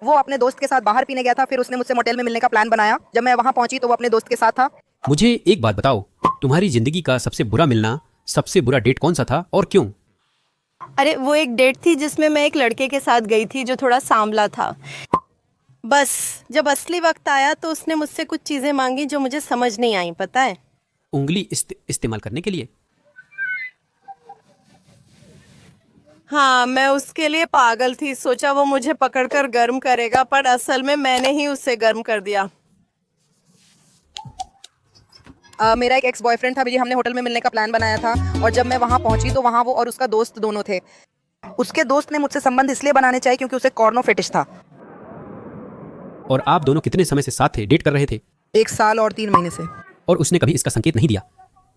वो अपने दोस्त के साथ बाहर पीने गया था, फिर उसने मुझसे मोटेल में मिलने का प्लान बनाया। जब मैं वहाँ पहुंची तो वो अपने दोस्त के साथ था। मुझे एक बात बताओ, तुम्हारी जिंदगी का सबसे बुरा मिलना, सबसे बुरा डेट कौन सा था और क्यों? अरे वो एक डेट थी जिसमें मैं एक लड़के के साथ गई थी जो थोड़ा सांवला था। बस जब असली वक्त आया तो उसने मुझसे कुछ चीजें मांगी जो मुझे समझ नहीं आई, पता है। उंगली इस्तेमाल करने के लिए? हाँ, मैं उसके लिए पागल थी। सोचा वो मुझे पकड़कर गर्म करेगा, पर असल में मैंने ही उसे गर्म कर दिया। मेरा एक एक्स बॉयफ्रेंड था, हमने होटल में मिलने का प्लान बनाया था। और जब मैं वहाँ पहुंची तो वहाँ वो और उसका दोस्त दोनों थे। उसके दोस्त ने मुझसे संबंध इसलिए बनाने चाहिए क्योंकि उसे कॉर्नो फेटिश था। और आप दोनों कितने समय से साथ थे, डेट कर रहे थे? 1 साल और 3 महीने से। और उसने कभी इसका संकेत नहीं दिया?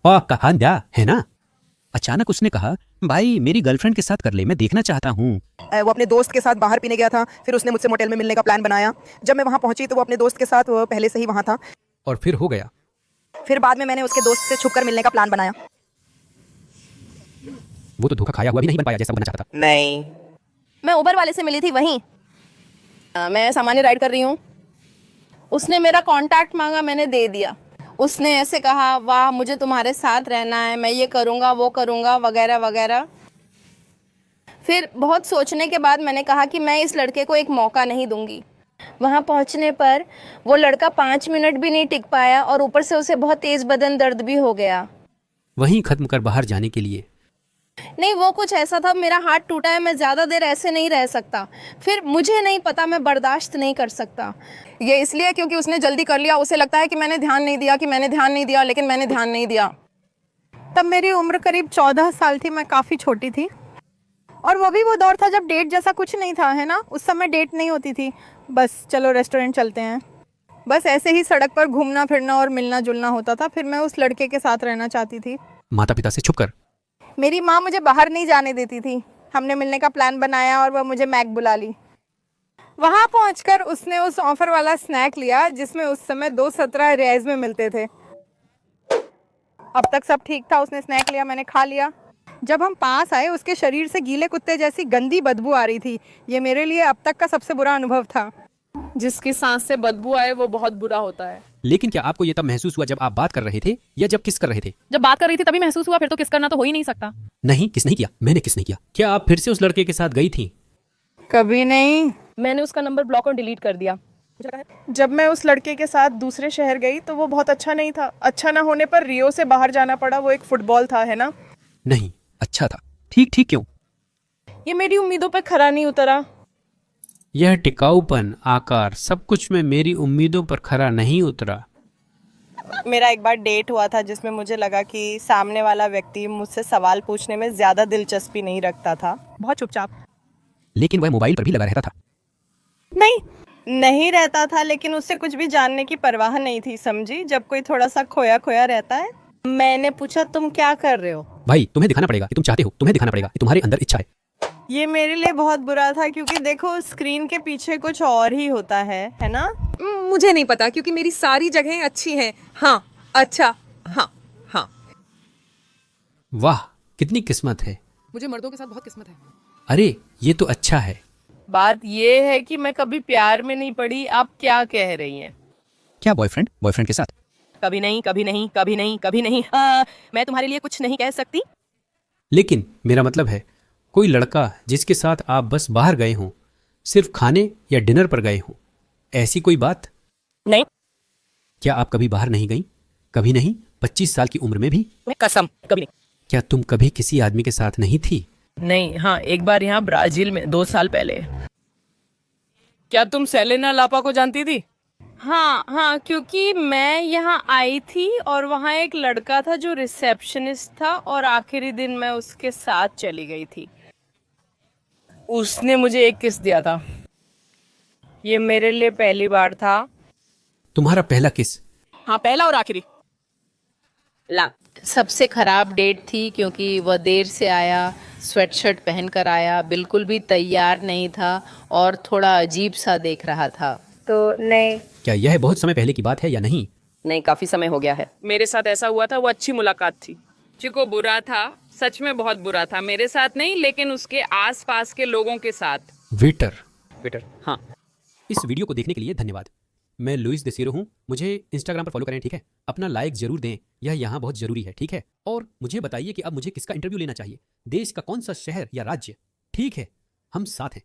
कहा दिया है ना? अचानक उसने कहा, भाई मेरी गर्लफ्रेंड के साथ कर ले, मैं देखना चाहता हूँ। वो अपने दोस्त के साथ बाहर पीने गया था, फिर उसने मुझसे मोटेल में मिलने का प्लान बनाया। जब मैं वहाँ पहुंची तो वो अपने दोस्त के साथ वो पहले से ही वहाँ था। और फिर हो गया? फिर बाद में मैंने उसके दोस्त से छुपकर मिलने का प्लान बनाया। वो तो धोखा खाया हुआ भी नहीं बन पाया जैसा बनना चाहता था। नहीं, मैं उबर वाले से मिली थी वहीं। मैं सामान्य राइड कर रही हूँ। उसने मेरा कांटेक्ट मांगा, मैंने दे दिया। उसने ऐसे कहा, वाह मुझे तुम्हारे साथ रहना है, मैं ये करूँगा वो करूँगा वगैरह वगैरह। फिर बहुत सोचने के बाद मैंने कहा कि मैं इस लड़के को एक मौका नहीं दूंगी। वहाँ पहुँचने पर वो लड़का 5 मिनट भी नहीं टिक पाया और ऊपर से उसे बहुत तेज बदन दर्द भी हो गया। वहीं खत्म कर बाहर जाने के लिए? नहीं, वो कुछ ऐसा था, मेरा हाथ टूटा है, मैं ज़्यादा देर ऐसे नहीं रह सकता। फिर मुझे नहीं पता, मैं बर्दाश्त नहीं कर सकता। ये इसलिए क्योंकि उसने जल्दी कर लिया। उसे लगता है कि मैंने ध्यान नहीं दिया, लेकिन मैंने ध्यान नहीं दिया। तब मेरी उम्र करीब 14 साल थी, मैं काफ़ी छोटी थी। और वो भी वो दौर था जब डेट जैसा कुछ नहीं था, है ना। उस समय डेट नहीं होती थी, बस चलो रेस्टोरेंट चलते हैं। बस ऐसे ही सड़क पर घूमना फिरना और मिलना जुलना होता था। फिर मैं उस लड़के के साथ रहना चाहती थी। माता पिता से छुपकर? मेरी माँ मुझे बाहर नहीं जाने देती थी। हमने मिलने का प्लान बनाया और वह मुझे मैक बुला ली। वहाँ पहुंचकर उसने उस ऑफर वाला स्नैक लिया जिसमें उस समय 2.17 रियाज में मिलते थे। अब तक सब ठीक था। उसने स्नैक लिया, मैंने खा लिया। जब हम पास आए उसके शरीर से गीले कुत्ते जैसी गंदी बदबू आ रही थी। ये मेरे लिए अब तक का सबसे बुरा अनुभव था। जिसकी सांस से बदबू आए वो बहुत बुरा होता है। लेकिन क्या आपको ये तब महसूस हुआ जब आप बात कर रहे थे या जब किस कर रहे थे? जब बात कर रही थी तभी महसूस हुआ, फिर तो किस करना तो हो ही नहीं सकता। नहीं, किस नहीं किया, मैंने किस नहीं किया। क्या आप फिर से उस लड़के के साथ गई थी? कभी नहीं। मैंने उसका नंबर ब्लॉक और डिलीट कर दिया। जब मैं उस लड़के के साथ दूसरे शहर गई तो वो बहुत अच्छा नहीं था। अच्छा ना होने पर रियो से बाहर जाना पड़ा। वो एक फुटबॉल था, है ना। नहीं, अच्छा था। ठीक ठीक क्यों? ये मेरी उम्मीदों पर खरा नहीं उतरा। यह टिकाऊपन, आकार, सब कुछ में मेरी उम्मीदों पर खरा नहीं उतरा। मेरा एक बार डेट हुआ था जिसमें मुझे लगा कि सामने वाला व्यक्ति मुझसे सवाल पूछने में ज़्यादा दिलचस्पी नहीं रखता था। बहुत चुपचाप। लेकिन वह मोबाइल पर भी लगा रहता था। नहीं रहता था, लेकिन उससे कुछ भी जानने की परवाह नहीं थी, समझी। जब कोई थोड़ा सा खोया खोया रहता है। मैंने पूछा, तुम क्या कर रहे हो? भाई, तुम्हें दिखाना पड़ेगा कि तुम चाहते हो, तुम्हें दिखाना पड़ेगा कि तुम्हारे अंदर इच्छा है। ये मेरे लिए बहुत बुरा था क्योंकि देखो स्क्रीन के पीछे कुछ और ही होता है ना। मुझे नहीं पता क्योंकि मेरी सारी जगहें अच्छी हैं। हाँ, अच्छा, हाँ हाँ। वाह, कितनी किस्मत है। मुझे मर्दों के साथ बहुत किस्मत है। अरे, ये तो अच्छा है। बात ये है कि मैं कभी प्यार में नहीं पड़ी। आप क्या कह रही हैं? क्या बॉयफ्रेंड के साथ? कभी नहीं, कभी नहीं, कभी नहीं, कभी नहीं। मैं तुम्हारे लिए कुछ नहीं कह सकती। लेकिन मेरा मतलब है, कोई लड़का जिसके साथ आप बस बाहर गए हों, सिर्फ खाने या डिनर पर गए हों, ऐसी कोई बात? नहीं। क्या आप कभी बाहर नहीं गई? कभी नहीं? 25 साल की उम्र में भी? कसम, कभी नहीं। क्या तुम कभी किसी आदमी के साथ नहीं थी? नहीं, हाँ, एक बार यहाँ ब्राजील में 2 साल पहले। क्या तुम सेलेना लापा को जानती थी? हाँ, क्योंकि मैं यहाँ आई थी और वहाँ एक लड़का था जो रिसेप्शनिस्ट था और आखिरी दिन मैं उसके साथ चली गई थी। उसने मुझे एक किस दिया था। ये मेरे लिए पहली बार था। तुम्हारा पहला किस? हाँ, पहला और आखिरी। सबसे खराब डेट थी क्योंकि वह देर से आया, स्वेटशर्ट पहनकर आया, बिल्कुल भी तैयार नहीं था और थोड़ा अजीब सा देख रहा था। तो नहीं। क्या यह बहुत समय पहले की बात है या नहीं? नहीं, काफी समय हो गया है। मेरे साथ ऐसा हुआ था, वो अच्छी मुलाकात थी। चिको बुरा था, सच में बहुत बुरा था। मेरे साथ नहीं, लेकिन उसके आसपास के लोगों के साथ। वेटर? हाँ। इस वीडियो को देखने के लिए धन्यवाद। मैं लुइस देसीरो हूँ। मुझे इंस्टाग्राम पर फॉलो करें, ठीक है? अपना लाइक जरूर दें, यह यहाँ बहुत जरूरी है, ठीक है? और मुझे बताइए कि अब मुझे किसका इंटरव्यू लेना चाहिए, देश का कौन सा शहर या राज्य। ठीक है, हम साथ हैं।